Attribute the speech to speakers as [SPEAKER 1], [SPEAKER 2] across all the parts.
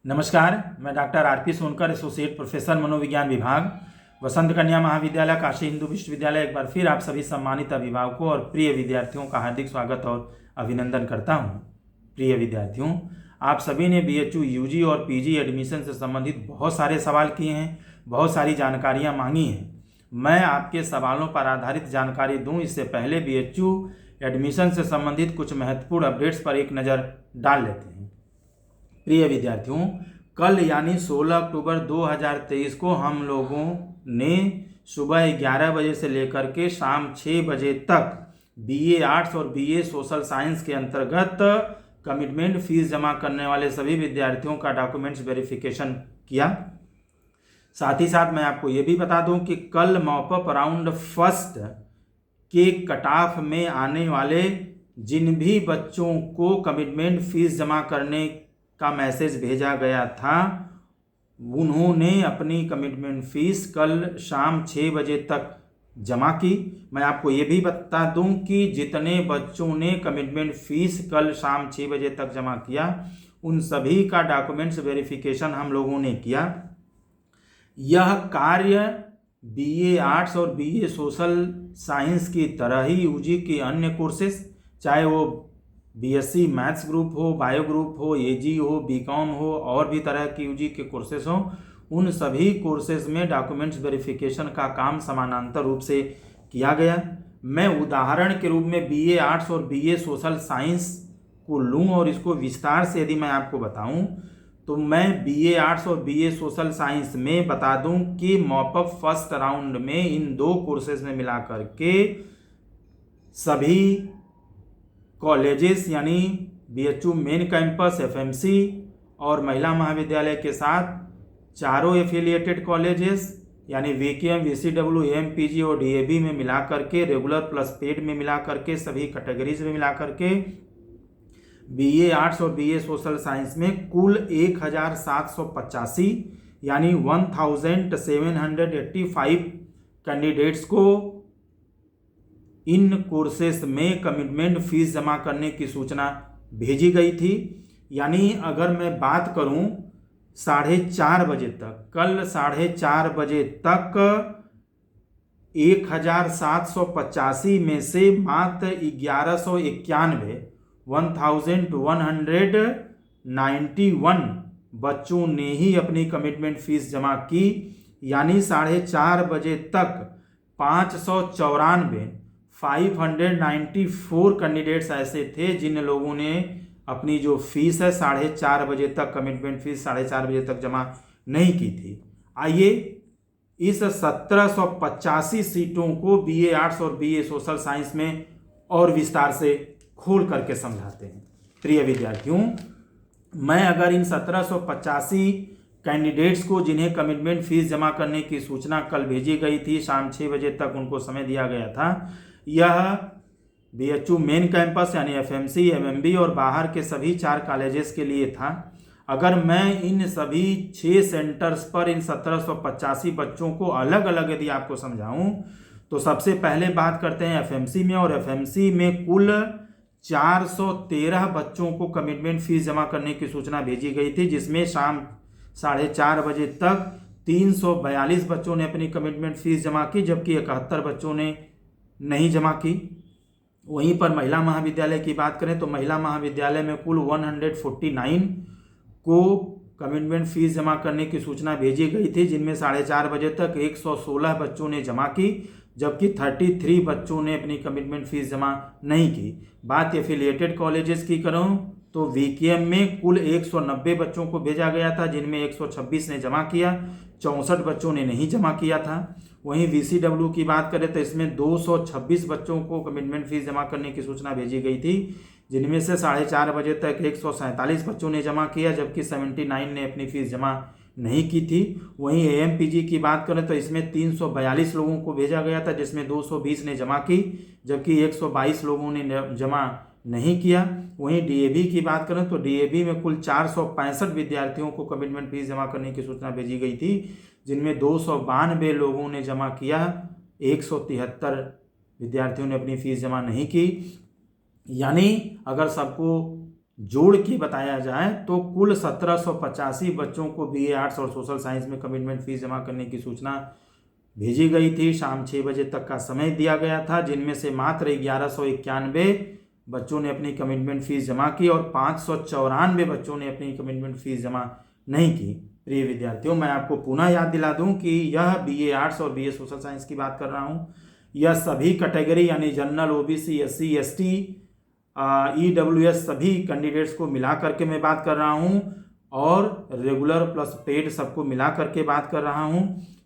[SPEAKER 1] नमस्कार, मैं doctor RP Sonkar, associate professor मनोविज्ञान विभाग, वसंत कन्या महाविद्यालय काशी हिंदू विश्वविद्यालय। एक बार फिर आप सभी सम्मानित अभिभावकों और प्रिय विद्यार्थियों का हार्दिक स्वागत और अभिनंदन करता हूं। प्रिय विद्यार्थियों, आप सभी ने बीएचयू यूजी और पीजी एडमिशन से संबंधित बहुत सारे सवाल किए हैं, बहुत सारी जानकारियाँ मांगी हैं। मैं आपके सवालों पर आधारित जानकारी दूँ इससे पहले बीएचयू एडमिशन से संबंधित कुछ महत्वपूर्ण अपडेट्स पर एक नज़र डाल लेते हैं। प्रिय विद्यार्थियों, कल यानी 16 अक्टूबर 2023 को हम लोगों ने सुबह 11 बजे से लेकर के शाम 6 बजे तक बीए आर्ट्स और बीए सोशल साइंस के अंतर्गत कमिटमेंट फीस जमा करने वाले सभी विद्यार्थियों का डॉक्यूमेंट्स वेरिफिकेशन किया। साथ ही साथ मैं आपको ये भी बता दूं कि कल मॉपअप राउंड फर्स्ट के कट ऑफ में आने वाले जिन भी बच्चों को कमिटमेंट फीस जमा करने का मैसेज भेजा गया था, उन्होंने अपनी कमिटमेंट फीस कल शाम 6 बजे तक जमा की। मैं आपको ये भी बता दूं कि जितने बच्चों ने कमिटमेंट फीस कल शाम 6 बजे तक जमा किया, उन सभी का डॉक्यूमेंट्स वेरिफिकेशन हम लोगों ने किया। यह कार्य बीए आर्ट्स और बीए सोशल साइंस की तरह ही यूजी के अन्य कोर्सेस, चाहे वो बीएससी मैथ्स ग्रुप हो, बायो ग्रुप हो, एजी हो, बीकॉम हो और भी तरह की यूजी के कोर्सेस हो, उन सभी कोर्सेज में डॉक्यूमेंट्स वेरिफिकेशन का काम समानांतर रूप से किया गया। मैं उदाहरण के रूप में बीए आर्ट्स और बीए सोशल साइंस को लूँ और इसको विस्तार से यदि मैं आपको बताऊं तो मैं बीए आर्ट्स और बीए सोशल साइंस में बता दूं कि मॉपअप फर्स्ट राउंड में इन दो कोर्सेज में मिला करके सभी कॉलेजेस यानी बीएचयू मेन कैंपस, एफएमसी और महिला महाविद्यालय के साथ चारों एफिलिएटेड कॉलेजेस यानी वीकेएम, वीसीडब्ल्यू, एएमपीजी और डीएबी में मिला करके, रेगुलर प्लस पेड में मिला करके, सभी कैटेगरीज में मिला करके बीए आर्ट्स और बीए सोशल साइंस में कुल 1785 यानी 1785 कैंडिडेट्स को इन कोर्सेस में कमिटमेंट फीस जमा करने की सूचना भेजी गई थी। यानी अगर मैं बात करूं 4:30 बजे तक, कल 4:30 बजे तक 1785 में से मात्र 1191 बच्चों ने ही अपनी कमिटमेंट फीस जमा की। यानी 4:30 बजे तक 594 कैंडिडेट्स ऐसे थे जिन लोगों ने अपनी जो फीस है 4:30 बजे तक, कमिटमेंट फीस 4:30 बजे तक जमा नहीं की थी। आइए इस 1785 सीटों को बीए आर्ट्स और बीए सोशल साइंस में और विस्तार से खोल करके समझाते हैं। प्रिय विद्यार्थियों, मैं अगर इन 1785 कैंडिडेट्स को जिन्हें कमिटमेंट फीस जमा करने की सूचना कल भेजी गई थी, शाम 6 बजे तक उनको समय दिया गया था, यह बीएचयू मेन कैंपस यानी एफएमसी, एमएमबी और बाहर के सभी 4 कॉलेजेस के लिए था। अगर मैं इन सभी 6 सेंटर्स पर इन 1785 बच्चों को अलग अलग यदि आपको समझाऊं तो सबसे पहले बात करते हैं एफएमसी में। और एफएमसी में कुल 413 बच्चों को कमिटमेंट फीस जमा करने की सूचना भेजी गई थी, जिसमें शाम 4:30 बजे तक 342 बच्चों ने अपनी कमिटमेंट फीस जमा की, जबकि 71 बच्चों ने नहीं जमा की। वहीं पर महिला महाविद्यालय की बात करें तो महिला महाविद्यालय में कुल 149 को कमिटमेंट फीस जमा करने की सूचना भेजी गई थी, जिनमें 4:30 बजे तक 116 बच्चों ने जमा की, जबकि 33 बच्चों ने अपनी कमिटमेंट फीस जमा नहीं की। बात एफिलिएटेड कॉलेजेस की करूं तो वीकेएम में कुल 190 बच्चों को भेजा गया था, जिनमें 126 ने जमा किया, 64 बच्चों ने नहीं जमा किया था। वहीं वीसीडब्ल्यू की बात करें तो इसमें 226 बच्चों को कमिटमेंट फीस जमा करने की सूचना भेजी गई थी, जिनमें से 4:30 बजे तक 147 बच्चों ने जमा किया, जबकि 79 ने अपनी फीस जमा नहीं की थी। वहीं एएमपीजी की बात करें तो इसमें 342 लोगों को भेजा गया था, जिसमें 220 ने जमा की, जबकि 122 लोगों ने जमा नहीं किया। वहीं डीएबी की बात करें तो डीएबी में कुल 465 विद्यार्थियों को कमिटमेंट फीस जमा करने की सूचना भेजी गई थी, जिनमें 292 लोगों ने जमा किया, 173 विद्यार्थियों ने अपनी फीस जमा नहीं की। यानी अगर सबको जोड़ के बताया जाए तो कुल 1785 बच्चों को BA आर्ट्स और सोशल साइंस में कमिटमेंट फीस जमा करने की सूचना भेजी गई थी। शाम 6 बजे तक का समय दिया गया था, जिनमें से मात्र 1191 बच्चों ने अपनी कमिटमेंट फीस जमा की और 594 बच्चों ने अपनी कमिटमेंट फीस जमा नहीं की। प्रिय विद्यार्थियों, मैं आपको पुनः याद दिला दूं कि यह BA आर्ट्स और BA सोशल साइंस की बात कर रहा हूं। यह सभी कैटेगरी यानी general, OBC, SC, ST, EWS सभी कैंडिडेट्स को मिला करके मैं बात कर रहा हूं और रेगुलर प्लस पेड सबको मिला करके बात कर रहा हूं।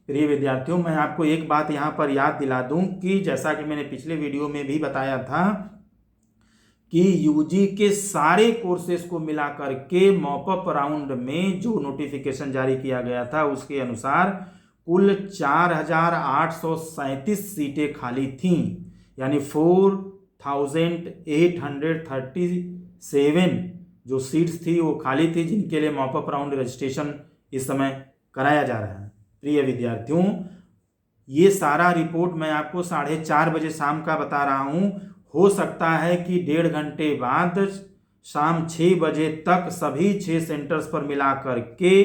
[SPEAKER 1] प्रिय विद्यार्थियों, मैं आपको एक बात यहां पर याद दिला दूं कि जैसा कि मैंने पिछले वीडियो में भी बताया था कि यूजी के सारे कोर्सेज को मिलाकर के मॉपअप राउंड में जो नोटिफिकेशन जारी किया गया था उसके अनुसार कुल 4837 सीटें खाली थीं, यानी 4837 जो सीट्स थी वो खाली थी, जिनके लिए मॉपअप राउंड रजिस्ट्रेशन इस समय कराया जा रहा है। प्रिय विद्यार्थियों, ये सारा रिपोर्ट मैं आपको 4:30 बजे शाम का बता रहा हूं। हो सकता है कि 1.5 घंटे बाद शाम 6 बजे तक सभी 6 सेंटर्स पर मिलाकर के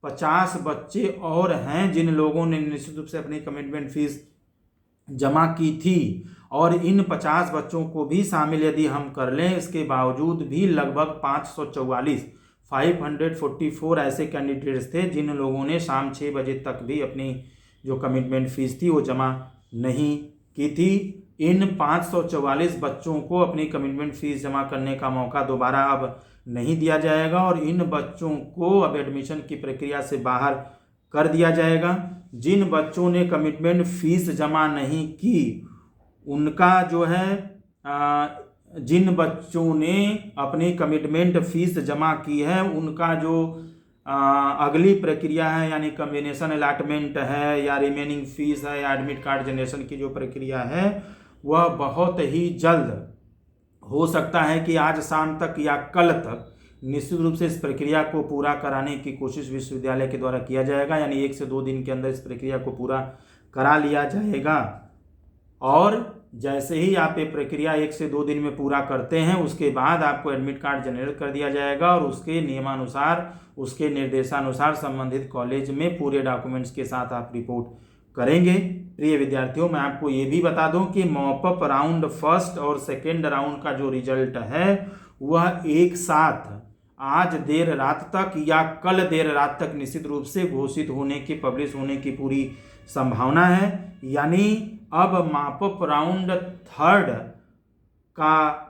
[SPEAKER 1] 50 बच्चे और हैं जिन लोगों ने निश्चित रूप से अपनी कमिटमेंट फीस जमा की थी, और इन 50 बच्चों को भी शामिल यदि हम कर लें, इसके बावजूद भी लगभग 544 ऐसे कैंडिडेट्स थे जिन लोगों ने शाम 6 बजे तक भी अपनी जो कमिटमेंट फीस थी वो जमा नहीं की थी। इन 544 बच्चों को अपनी कमिटमेंट फीस जमा करने का मौका दोबारा अब नहीं दिया जाएगा और इन बच्चों को अब एडमिशन की प्रक्रिया से बाहर कर दिया जाएगा। जिन बच्चों ने कमिटमेंट फीस जमा नहीं की उनका जो है जिन बच्चों ने अपनी कमिटमेंट फीस जमा की है उनका जो अगली प्रक्रिया है, यानी कॉम्बिनेशन अलॉटमेंट है या रिमेनिंग फीस है या एडमिट कार्ड जनरेशन की जो प्रक्रिया है वह बहुत ही जल्द हो सकता है कि आज शाम तक या कल तक निश्चित रूप से इस प्रक्रिया को पूरा कराने की कोशिश विश्वविद्यालय के द्वारा किया जाएगा, यानी 1 से 2 दिन के अंदर इस प्रक्रिया को पूरा करा लिया जाएगा। और जैसे ही आप ये प्रक्रिया 1 से 2 दिन में पूरा करते हैं उसके बाद आपको एडमिट कार्ड जनरेट कर दिया जाएगा और उसके नियमानुसार, उसके निर्देशानुसार संबंधित कॉलेज में पूरे डॉक्यूमेंट्स के साथ आप रिपोर्ट करेंगे। प्रिय विद्यार्थियों, मैं आपको ये भी बता दूं कि मॉपअप राउंड फर्स्ट और सेकेंड राउंड का जो रिजल्ट है वह एक साथ आज देर रात तक या कल देर रात तक निश्चित रूप से घोषित होने की, पब्लिश होने की पूरी संभावना है। यानी अब मॉपअप राउंड थर्ड का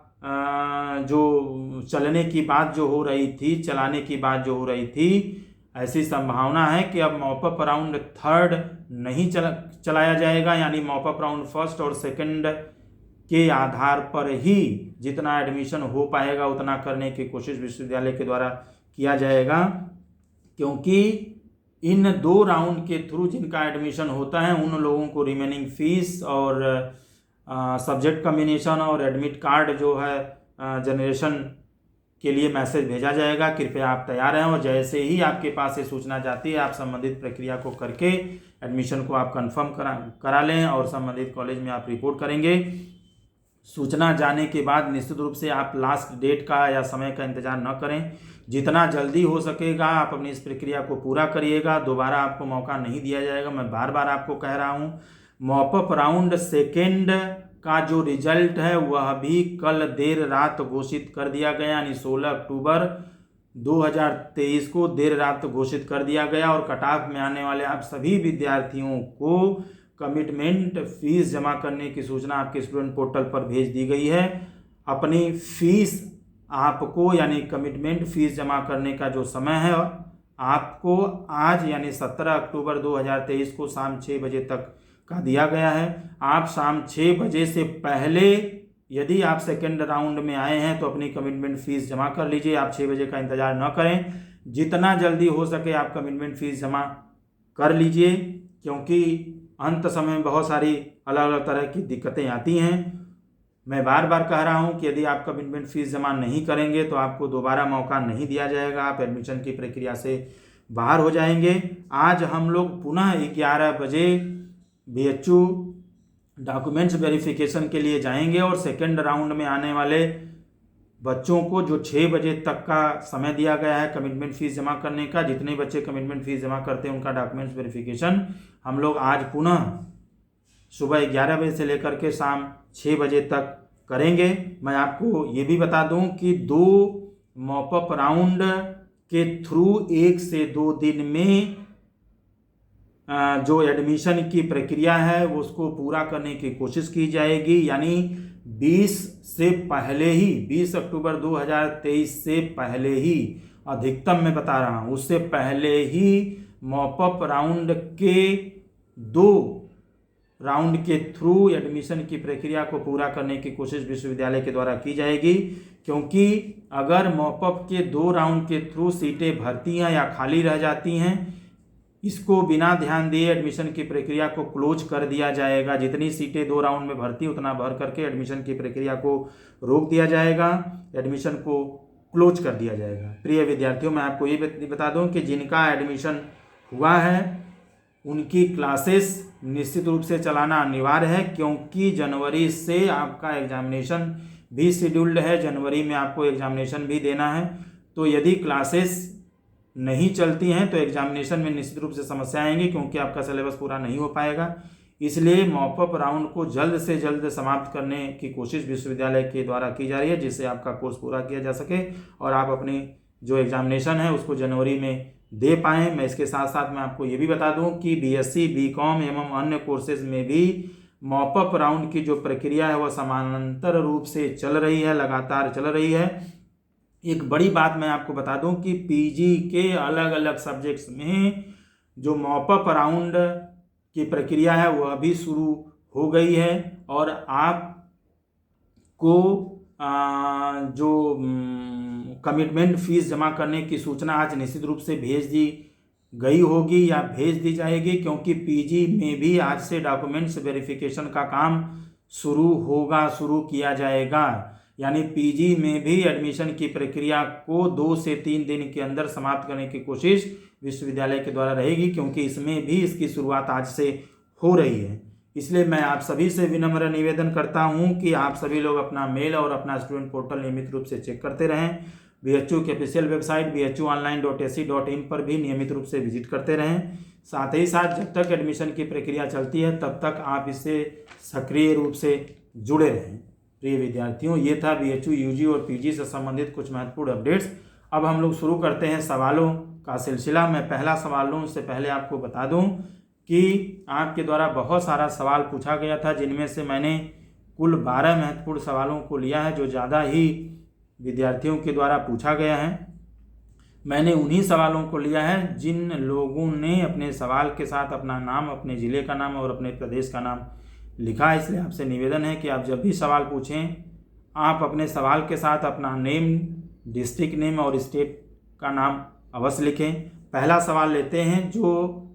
[SPEAKER 1] जो चलाने की बात जो हो रही थी, ऐसी संभावना है कि अब मॉपअप राउंड थर्ड नहीं चलाया जाएगा, यानी मॉपअप राउंड फर्स्ट और सेकंड के आधार पर ही जितना एडमिशन हो पाएगा उतना करने की कोशिश विश्वविद्यालय के द्वारा किया जाएगा, क्योंकि इन 2 राउंड के थ्रू जिनका एडमिशन होता है उन लोगों को रिमेनिंग फीस और सब्जेक्ट कॉम्बिनेशन और एडमिट कार्ड जो है जनरेशन के लिए मैसेज भेजा जाएगा। कृपया आप तैयार हैं और जैसे ही आपके पास ये सूचना जाती है आप संबंधित प्रक्रिया को करके एडमिशन को आप कंफर्म करा लें और संबंधित कॉलेज में आप रिपोर्ट करेंगे। सूचना जाने के बाद निश्चित रूप से आप लास्ट डेट का या समय का इंतजार न करें, जितना जल्दी हो सकेगा आप अपनी इस प्रक्रिया को पूरा करिएगा। दोबारा आपको मौका नहीं दिया जाएगा। मैं बार बार आपको कह रहा हूँ, मॉपअप राउंड सेकेंड का जो रिजल्ट है वह भी कल देर रात घोषित कर दिया गया, यानी 16 अक्टूबर 2023 को देर रात घोषित कर दिया गया और कट ऑफ में आने वाले आप सभी विद्यार्थियों को कमिटमेंट फीस जमा करने की सूचना आपके स्टूडेंट पोर्टल पर भेज दी गई है। अपनी फीस आपको, यानी कमिटमेंट फीस जमा करने का जो समय है आपको आज यानी 17 अक्टूबर 2023 को शाम 6 बजे तक का दिया गया है। आप शाम 6 बजे से पहले यदि आप सेकेंड राउंड में आए हैं तो अपनी कमिटमेंट फीस जमा कर लीजिए। आप 6 बजे का इंतजार न करें, जितना जल्दी हो सके आप कमिटमेंट फीस जमा कर लीजिए, क्योंकि अंत समय में बहुत सारी अलग अलग तरह की दिक्कतें आती हैं। मैं बार बार कह रहा हूं कि यदि आप कमिटमेंट फीस जमा नहीं करेंगे तो आपको दोबारा मौका नहीं दिया जाएगा, आप एडमिशन की प्रक्रिया से बाहर हो जाएंगे। आज हम लोग पुनः 11 बजे BHU डॉक्यूमेंट्स वेरिफिकेशन के लिए जाएंगे और सेकेंड राउंड में आने वाले बच्चों को जो 6 बजे तक का समय दिया गया है कमिटमेंट फ़ीस जमा करने का, जितने बच्चे कमिटमेंट फ़ीस जमा करते हैं उनका डॉक्यूमेंट्स वेरिफिकेशन हम लोग आज पुनः सुबह 11 बजे से लेकर के शाम 6 बजे तक करेंगे। मैं आपको ये भी बता दूं कि 2 मॉपअप राउंड के थ्रू 1 से 2 दिन में जो एडमिशन की प्रक्रिया है उसको पूरा करने की कोशिश की जाएगी। यानी 20 से पहले ही, 20 अक्टूबर 2023 से पहले ही, अधिकतम मैं बता रहा हूँ, उससे पहले ही मॉपअप राउंड के 2 राउंड के थ्रू एडमिशन की प्रक्रिया को पूरा करने की कोशिश विश्वविद्यालय के द्वारा की जाएगी। क्योंकि अगर मॉपअप के 2 राउंड के थ्रू सीटें भरती हैं या खाली रह जाती हैं, इसको बिना ध्यान दिए एडमिशन की प्रक्रिया को क्लोज कर दिया जाएगा। जितनी सीटें 2 राउंड में भरती उतना भर करके एडमिशन की प्रक्रिया को रोक दिया जाएगा, एडमिशन को क्लोज कर दिया जाएगा। प्रिय विद्यार्थियों, मैं आपको ये बता दूं कि जिनका एडमिशन हुआ है उनकी क्लासेस निश्चित रूप से चलाना अनिवार्य है, क्योंकि जनवरी से आपका एग्जामिनेशन भी शेड्यूल्ड है, जनवरी में आपको एग्जामिनेशन भी देना है। तो यदि क्लासेस नहीं चलती हैं तो एग्जामिनेशन में निश्चित रूप से समस्या आएंगी, क्योंकि आपका सिलेबस पूरा नहीं हो पाएगा। इसलिए मॉपअप राउंड को जल्द से जल्द समाप्त करने की कोशिश विश्वविद्यालय के द्वारा की जा रही है, जिससे आपका कोर्स पूरा किया जा सके और आप अपनी जो एग्जामिनेशन है उसको जनवरी में दे पाएँ। मैं इसके साथ साथ मैं आपको ये भी बता दूं कि बीएससी, बीकॉम एवं अन्य कोर्सेज में भी मॉपअप राउंड की जो प्रक्रिया है वह समानांतर रूप से चल रही है, लगातार चल रही है। एक बड़ी बात मैं आपको बता दूं कि पीजी के अलग अलग सब्जेक्ट्स में जो मॉपअप राउंड की प्रक्रिया है वह अभी शुरू हो गई है और आपको जो कमिटमेंट फ़ीस जमा करने की सूचना आज निश्चित रूप से भेज दी गई होगी या भेज दी जाएगी, क्योंकि पीजी में भी आज से डॉक्यूमेंट्स वेरिफिकेशन का काम शुरू किया जाएगा। यानी पीजी में भी एडमिशन की प्रक्रिया को 2 से 3 दिन के अंदर समाप्त करने की कोशिश विश्वविद्यालय के द्वारा रहेगी, क्योंकि इसमें भी इसकी शुरुआत आज से हो रही है। इसलिए मैं आप सभी से विनम्र निवेदन करता हूं कि आप सभी लोग अपना मेल और अपना स्टूडेंट पोर्टल नियमित रूप से चेक करते रहें। बीएचयू की ऑफिशियल वेबसाइट bhuonline.ac.in पर भी नियमित रूप से विजिट करते रहें। साथ ही साथ जब तक एडमिशन की प्रक्रिया चलती है तब तक आप इससे सक्रिय रूप से जुड़े रहें। प्रिय विद्यार्थियों, ये था बीएचयू यूजी और पीजी से संबंधित कुछ महत्वपूर्ण अपडेट्स। अब हम लोग शुरू करते हैं सवालों का सिलसिला। मैं पहला सवाल लूँ उससे पहले आपको बता दूं कि आपके द्वारा बहुत सारा सवाल पूछा गया था, जिनमें से मैंने कुल 12 महत्वपूर्ण सवालों को लिया है जो ज़्यादा ही विद्यार्थियों के द्वारा पूछा गया है। मैंने उन्हीं सवालों को लिया है जिन लोगों ने अपने सवाल के साथ अपना नाम, अपने ज़िले का नाम और अपने प्रदेश का नाम लिखा है। इसलिए आपसे निवेदन है कि आप जब भी सवाल पूछें आप अपने सवाल के साथ अपना नेम, डिस्ट्रिक्ट नेम और स्टेट का नाम अवश्य लिखें। पहला सवाल लेते हैं जो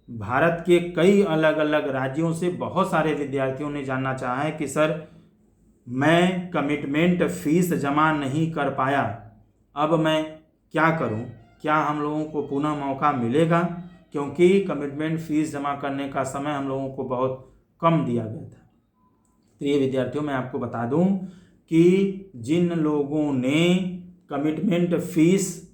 [SPEAKER 1] भारत के कई अलग अलग राज्यों से बहुत सारे विद्यार्थियों ने जानना चाहा है कि सर मैं कमिटमेंट फ़ीस जमा नहीं कर पाया, अब मैं क्या करूं? क्या हम लोगों को पुनः मौका मिलेगा? क्योंकि कमिटमेंट फ़ीस जमा करने का समय हम लोगों को बहुत कम दिया गया था। प्रिय विद्यार्थियों, मैं आपको बता दूं कि जिन लोगों ने कमिटमेंट फ़ीस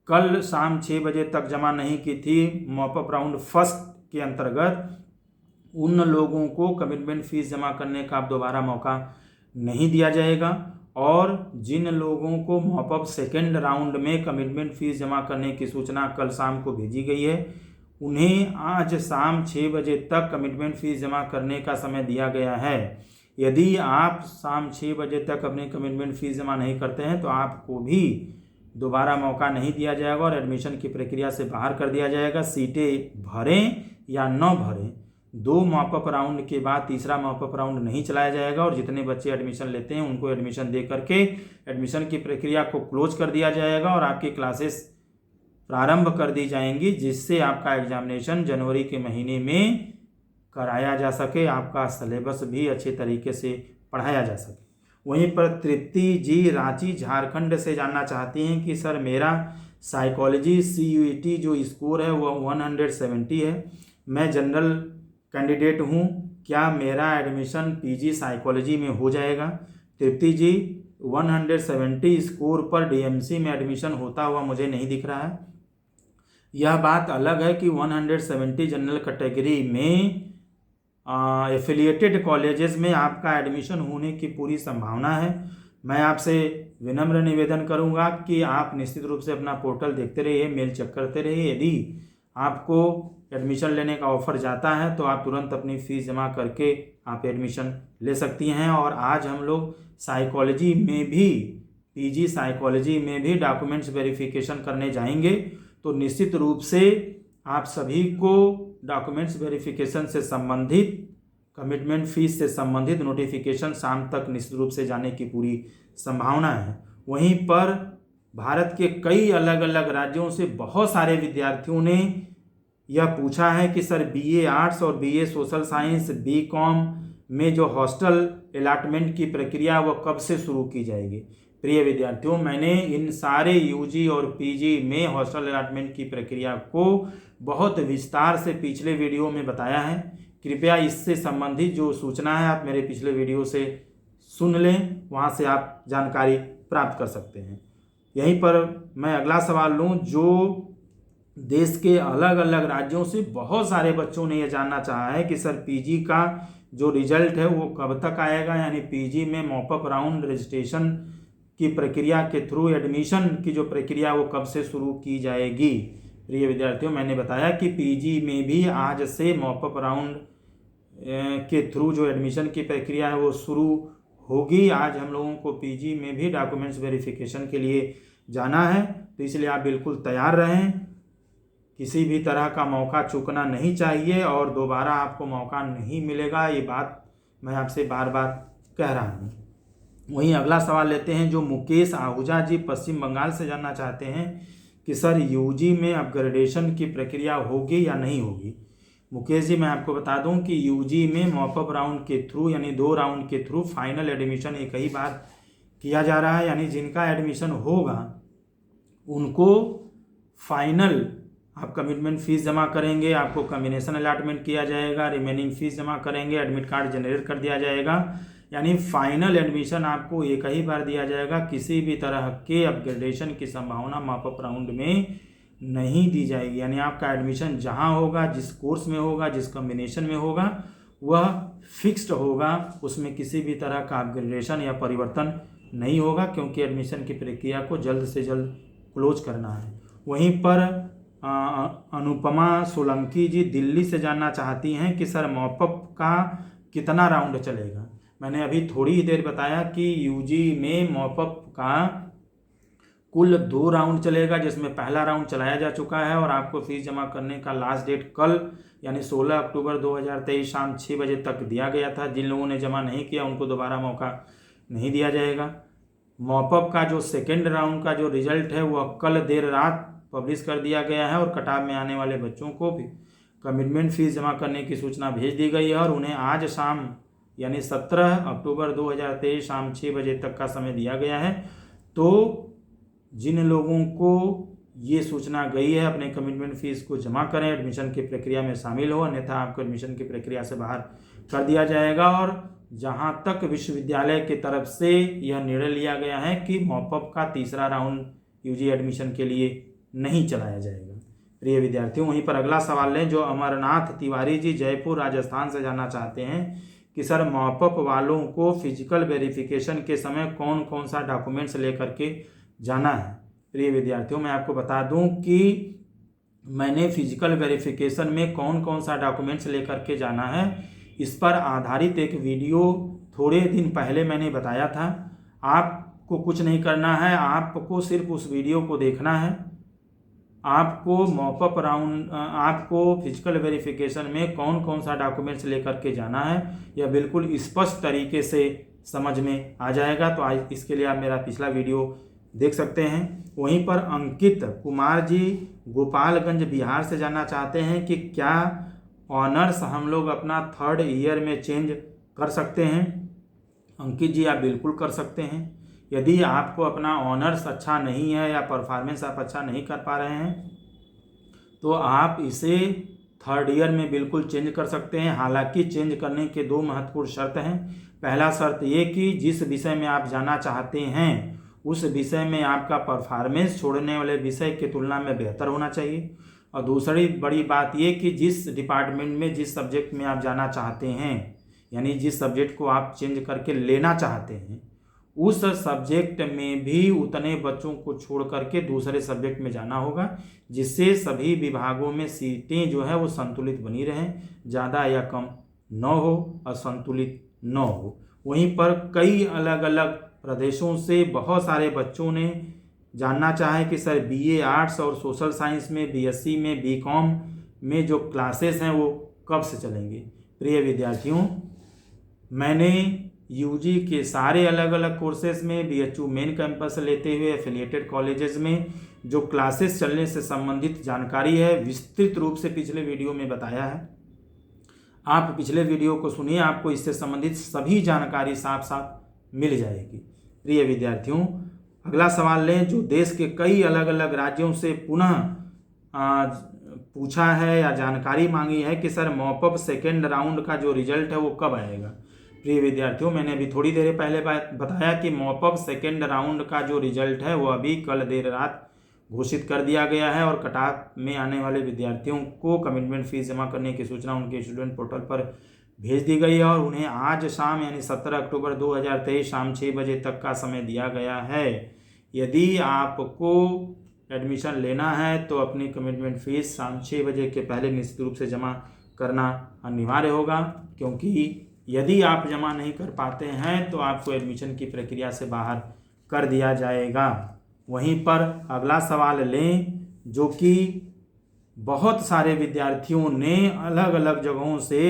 [SPEAKER 1] कल शाम 6 बजे तक जमा नहीं की थी मॉपअप राउंड फर्स्ट के अंतर्गत, उन लोगों को कमिटमेंट फ़ीस जमा करने का अब दोबारा मौका नहीं दिया जाएगा। और जिन लोगों को मॉपअप सेकेंड राउंड में कमिटमेंट फ़ीस जमा करने की सूचना कल शाम को भेजी गई है, उन्हें आज शाम 6 बजे तक कमिटमेंट फ़ीस जमा करने का समय दिया गया है। यदि आप शाम 6 बजे तक अपनी कमिटमेंट फ़ीस जमा नहीं करते हैं तो आपको भी दोबारा मौका नहीं दिया जाएगा और एडमिशन की प्रक्रिया से बाहर कर दिया जाएगा। सीटें भरें या न भरें, 2 मॉपअप राउंड के बाद तीसरा मॉपअप राउंड नहीं चलाया जाएगा और जितने बच्चे एडमिशन लेते हैं उनको एडमिशन दे करके एडमिशन की प्रक्रिया को क्लोज कर दिया जाएगा और आपकी क्लासेस प्रारंभ कर दी जाएंगी, जिससे आपका एग्जामिनेशन जनवरी के महीने में कराया जा सके, आपका सिलेबस भी अच्छे तरीके से पढ़ाया जा सके। वहीं पर तृप्ति जी रांची झारखंड से जानना चाहती हैं कि सर मेरा साइकोलॉजी CUET जो स्कोर है वह 170 है, मैं जनरल कैंडिडेट हूँ, क्या मेरा एडमिशन PG साइकोलॉजी में हो जाएगा? तृप्ति जी, 170 स्कोर पर डीएमसी में एडमिशन होता हुआ मुझे नहीं दिख रहा है। यह बात अलग है कि 170 जनरल कैटेगरी में एफिलिएटेड कॉलेजेस में आपका एडमिशन होने की पूरी संभावना है। मैं आपसे विनम्र निवेदन करूंगा कि आप निश्चित रूप से अपना पोर्टल देखते रहिए, मेल चेक करते रहिए। यदि आपको एडमिशन लेने का ऑफर जाता है तो आप तुरंत अपनी फीस जमा करके आप एडमिशन ले सकती हैं। और आज हम लोग साइकोलॉजी में भी, पीजी साइकोलॉजी में भी डॉक्यूमेंट्स वेरिफिकेशन करने जाएंगे, तो निश्चित रूप से आप सभी को डॉक्यूमेंट्स वेरिफिकेशन से संबंधित, कमिटमेंट फीस से संबंधित नोटिफिकेशन शाम तक निश्चित रूप से जाने की पूरी संभावना है। वहीं पर भारत के कई अलग अलग राज्यों से बहुत सारे विद्यार्थियों ने यह पूछा है कि सर बीए आर्ट्स और बीए सोशल साइंस, बीकॉम में जो हॉस्टल अलॉटमेंट की प्रक्रिया वह कब से शुरू की जाएगी। प्रिय विद्यार्थियों, मैंने इन सारे यूजी और पीजी में हॉस्टल अलॉटमेंट की प्रक्रिया को बहुत विस्तार से पिछले वीडियो में बताया है। कृपया इससे संबंधित जो सूचना है आप मेरे पिछले वीडियो से सुन लें, वहाँ से आप जानकारी प्राप्त कर सकते हैं। यहीं पर मैं अगला सवाल लूँ, जो देश के अलग अलग राज्यों से बहुत सारे बच्चों ने यह जानना चाहा है कि सर पीजी का जो रिजल्ट है वो कब तक आएगा, यानी पीजी में मॉपअप राउंड रजिस्ट्रेशन की प्रक्रिया के थ्रू एडमिशन की जो प्रक्रिया वो कब से शुरू की जाएगी। प्रिय विद्यार्थियों, मैंने बताया कि पीजी में भी आज से मॉपअप राउंड के थ्रू जो एडमिशन की प्रक्रिया है वो शुरू होगी। आज हम लोगों को पीजी में भी डॉक्यूमेंट्स वेरिफिकेशन के लिए जाना है, तो इसलिए आप बिल्कुल तैयार रहें। किसी भी तरह का मौका चूकना नहीं चाहिए और दोबारा आपको मौका नहीं मिलेगा, ये बात मैं आपसे बार बार कह रहा हूँ। वहीं अगला सवाल लेते हैं, जो मुकेश आहूजा जी पश्चिम बंगाल से जानना चाहते हैं कि सर यूजी में अपग्रेडेशन की प्रक्रिया होगी या नहीं होगी। मुकेश जी, मैं आपको बता दूं कि यूजी में मॉपअप राउंड के थ्रू, यानी 2 राउंड के थ्रू फाइनल एडमिशन एक ही बार किया जा रहा है। यानी जिनका एडमिशन होगा उनको फाइनल आप कमिटमेंट फीस जमा करेंगे, आपको कॉम्बिनेशन अलॉटमेंट किया जाएगा, रिमेनिंग फीस जमा करेंगे, एडमिट कार्ड जनरेट कर दिया जाएगा। यानी फाइनल एडमिशन आपको एक ही बार दिया जाएगा। किसी भी तरह के अपग्रेडेशन की संभावना मॉपअप राउंड में नहीं दी जाएगी। यानी आपका एडमिशन जहां होगा, जिस कोर्स में होगा, जिस कॉम्बिनेशन में होगा, वह फिक्स्ड होगा, उसमें किसी भी तरह का अपग्रेडेशन या परिवर्तन नहीं होगा, क्योंकि एडमिशन की प्रक्रिया को जल्द से जल्द क्लोज करना है। वहीं पर अनुपमा सोलंकी जी दिल्ली से जानना चाहती हैं कि सर मॉपअप का कितना राउंड चलेगा। मैंने अभी थोड़ी ही देर बताया कि यूजी में मॉपअप का कुल 2 राउंड चलेगा, जिसमें पहला राउंड चलाया जा चुका है और आपको फीस जमा करने का लास्ट डेट कल यानी 16 अक्टूबर 2023 शाम 6 बजे तक दिया गया था। जिन लोगों ने जमा नहीं किया उनको दोबारा मौका नहीं दिया जाएगा। मॉपअप का जो सेकेंड राउंड का जो रिजल्ट है वह कल देर रात पब्लिश कर दिया गया है और कटाव में आने वाले बच्चों को भी कमिटमेंट फीस जमा करने की सूचना भेज दी गई है और उन्हें आज शाम यानी 17 अक्टूबर 2023 शाम 6 बजे तक का समय दिया गया है। तो जिन लोगों को ये सूचना गई है अपने कमिटमेंट फीस को जमा करें, एडमिशन की प्रक्रिया में शामिल हो, अन्यथा आपको एडमिशन की प्रक्रिया से बाहर कर दिया जाएगा। और जहां तक विश्वविद्यालय की तरफ से यह निर्णय लिया गया है कि मॉपअप का तीसरा राउंड यूजी एडमिशन के लिए नहीं चलाया जाएगा। प्रिय विद्यार्थियों, वहीं पर अगला सवाल लें, जो अमरनाथ तिवारी जी जयपुर राजस्थान से जानना चाहते हैं कि सर मॉपअप वालों को फिजिकल वेरिफिकेशन के समय कौन कौन सा डॉक्यूमेंट्स लेकर के जाना है। प्रिय विद्यार्थियों, मैं आपको बता दूं कि मैंने फिजिकल वेरिफिकेशन में कौन कौन सा डॉक्यूमेंट्स लेकर के जाना है इस पर आधारित एक वीडियो थोड़े दिन पहले मैंने बताया था। आपको कुछ नहीं करना है, आपको सिर्फ उस वीडियो को देखना है। आपको मॉपअप राउंड, आपको फिजिकल वेरिफिकेशन में कौन कौन सा डॉक्यूमेंट्स लेकर के जाना है यह बिल्कुल स्पष्ट तरीके से समझ में आ जाएगा। तो आज इसके लिए आप मेरा पिछला वीडियो देख सकते हैं। वहीं पर अंकित कुमार जी गोपालगंज बिहार से जानना चाहते हैं कि क्या ऑनर्स हम लोग अपना 3rd ईयर में चेंज कर सकते हैं। अंकित जी, आप बिल्कुल कर सकते हैं। यदि आपको अपना ऑनर्स अच्छा नहीं है या परफॉर्मेंस आप अच्छा नहीं कर पा रहे हैं तो आप इसे थर्ड ईयर में बिल्कुल चेंज कर सकते हैं। हालांकि चेंज करने के 2 महत्वपूर्ण शर्त हैं। पहला शर्त ये कि जिस विषय में आप जाना चाहते हैं उस विषय में आपका परफॉर्मेंस छोड़ने वाले विषय की तुलना में बेहतर होना चाहिए। और दूसरी बड़ी बात ये कि जिस डिपार्टमेंट में जिस सब्जेक्ट में आप जाना चाहते हैं, यानी जिस सब्जेक्ट को आप चेंज करके लेना चाहते हैं, उस सब्जेक्ट में भी उतने बच्चों को छोड़ करके दूसरे सब्जेक्ट में जाना होगा, जिससे सभी विभागों में सीटें जो है वो संतुलित बनी रहें, ज़्यादा या कम न हो, असंतुलित न हो। वहीं पर कई अलग अलग प्रदेशों से बहुत सारे बच्चों ने जानना चाहे कि सर BA आर्ट्स और सोशल साइंस में, BSc में, BCom में जो क्लासेस हैं वो कब से चलेंगे। प्रिय विद्यार्थियों, मैंने UG के सारे अलग अलग कोर्सेज में BHU मेन कैंपस लेते हुए एफिलिएटेड कॉलेजेस में जो क्लासेस चलने से संबंधित जानकारी है विस्तृत रूप से पिछले वीडियो में बताया है। आप पिछले वीडियो को सुनिए, आपको इससे संबंधित सभी जानकारी साफ साफ मिल जाएगी। प्रिय विद्यार्थियों, अगला सवाल लें जो देश के कई अलग अलग राज्यों से पुनः पूछा है या जानकारी मांगी है कि सर मॉपअप सेकेंड राउंड का जो रिजल्ट है वो कब आएगा। प्रिय विद्यार्थियों, मैंने अभी थोड़ी देर पहले बताया कि मॉपअप सेकेंड राउंड का जो रिजल्ट है वो अभी कल देर रात घोषित कर दिया गया है और कटाफ में आने वाले विद्यार्थियों को कमिटमेंट फीस जमा करने की सूचना उनके स्टूडेंट पोर्टल पर भेज दी गई है और उन्हें आज शाम यानी 17 अक्टूबर 2023 शाम 6 बजे तक का समय दिया गया है। यदि आपको एडमिशन लेना है तो अपनी कमिटमेंट फीस शाम 6 बजे के पहले निश्चित रूप से जमा करना अनिवार्य होगा, क्योंकि यदि आप जमा नहीं कर पाते हैं तो आपको एडमिशन की प्रक्रिया से बाहर कर दिया जाएगा। वहीं पर अगला सवाल लें जो कि बहुत सारे विद्यार्थियों ने अलग अलग जगहों से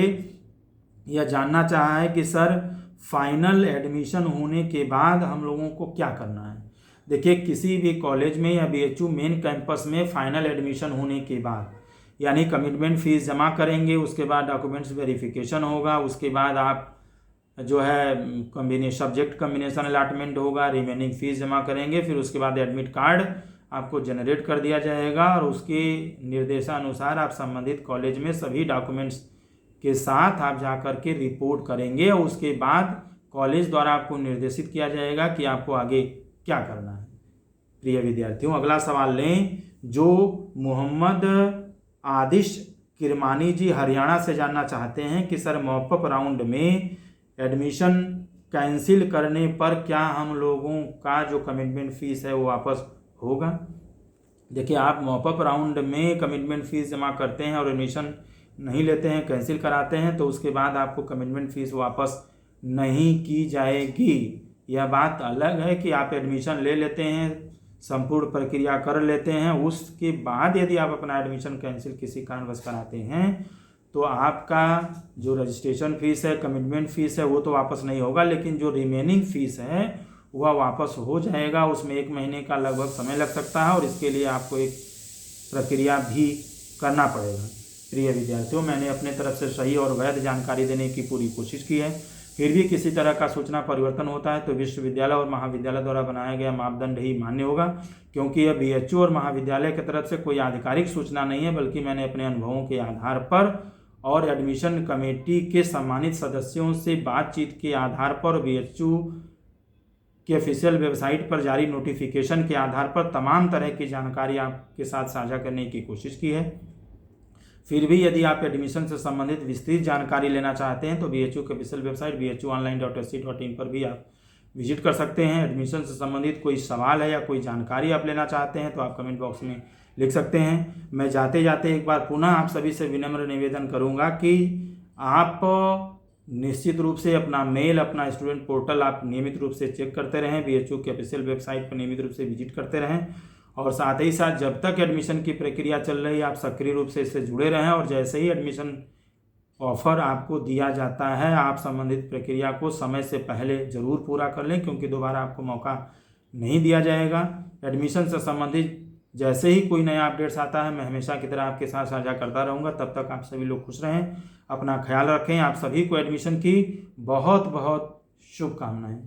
[SPEAKER 1] यह जानना चाहा है कि सर फाइनल एडमिशन होने के बाद हम लोगों को क्या करना है। देखिए, किसी भी कॉलेज में या BHU मेन कैंपस में फाइनल एडमिशन होने के बाद यानी कमिटमेंट फीस जमा करेंगे, उसके बाद डॉक्यूमेंट्स वेरिफिकेशन होगा, उसके बाद आप जो है सब्जेक्ट कम्बिनेशन अलॉटमेंट होगा, रिमेनिंग फीस जमा करेंगे, फिर उसके बाद एडमिट कार्ड आपको जनरेट कर दिया जाएगा और उसके निर्देशानुसार आप संबंधित कॉलेज में सभी डॉक्यूमेंट्स के साथ आप जा कर के रिपोर्ट करेंगे और उसके बाद कॉलेज द्वारा आपको निर्देशित किया जाएगा कि आपको आगे क्या करना है। प्रिय विद्यार्थियों, अगला सवाल लें जो मोहम्मद आदिश किरमानी जी हरियाणा से जानना चाहते हैं कि सर मॉपअप राउंड में एडमिशन कैंसिल करने पर क्या हम लोगों का जो कमिटमेंट फीस है वो वापस होगा। देखिए, आप मॉपअप राउंड में कमिटमेंट फीस जमा करते हैं और एडमिशन नहीं लेते हैं, कैंसिल कराते हैं, तो उसके बाद आपको कमिटमेंट फीस वापस नहीं की जाएगी। यह बात अलग है कि आप एडमिशन ले लेते हैं, संपूर्ण प्रक्रिया कर लेते हैं, उसके बाद यदि आप अपना एडमिशन कैंसिल किसी कारणवश कराते हैं तो आपका जो रजिस्ट्रेशन फीस है, कमिटमेंट फीस है, वो तो वापस नहीं होगा, लेकिन जो रिमेनिंग फीस है वह वापस हो जाएगा। उसमें 1 महीने का लगभग समय लग सकता है और इसके लिए आपको एक प्रक्रिया भी करना पड़ेगा। प्रिय विद्यार्थियों, मैंने अपने तरफ से सही और वैध जानकारी देने की पूरी कोशिश की है। फिर भी किसी तरह का सूचना परिवर्तन होता है तो विश्वविद्यालय और महाविद्यालय द्वारा बनाया गया मापदंड ही मान्य होगा, क्योंकि यह BHU और महाविद्यालय की तरफ से कोई आधिकारिक सूचना नहीं है, बल्कि मैंने अपने अनुभवों के आधार पर और एडमिशन कमेटी के सम्मानित सदस्यों से बातचीत के आधार पर BHU के ऑफिशियल वेबसाइट पर जारी नोटिफिकेशन के आधार पर तमाम तरह की जानकारी आपके साथ साझा करने की कोशिश की है। फिर भी यदि आप एडमिशन से संबंधित विस्तृत जानकारी लेना चाहते हैं तो BHU के ऑफिशियल वेबसाइट bhuonline.ac.in पर भी आप विजिट कर सकते हैं। एडमिशन से संबंधित कोई सवाल है या कोई जानकारी आप लेना चाहते हैं तो आप कमेंट बॉक्स में लिख सकते हैं। मैं जाते जाते एक बार पुनः आप सभी से विनम्र निवेदन करूंगा कि आप निश्चित रूप से अपना मेल, अपना स्टूडेंट पोर्टल आप नियमित रूप से चेक करते रहें, BHU के ऑफिशियल वेबसाइट पर नियमित रूप से विजिट करते रहें और साथ ही साथ जब तक एडमिशन की प्रक्रिया चल रही है आप सक्रिय रूप से इससे जुड़े रहें और जैसे ही एडमिशन ऑफर आपको दिया जाता है आप संबंधित प्रक्रिया को समय से पहले ज़रूर पूरा कर लें, क्योंकि दोबारा आपको मौका नहीं दिया जाएगा। एडमिशन से संबंधित जैसे ही कोई नया अपडेट्स आता है मैं हमेशा की तरह आपके साथ साझा करता रहूँगा। तब तक आप सभी लोग खुश रहें, अपना ख्याल रखें। आप सभी को एडमिशन की बहुत बहुत शुभकामनाएं।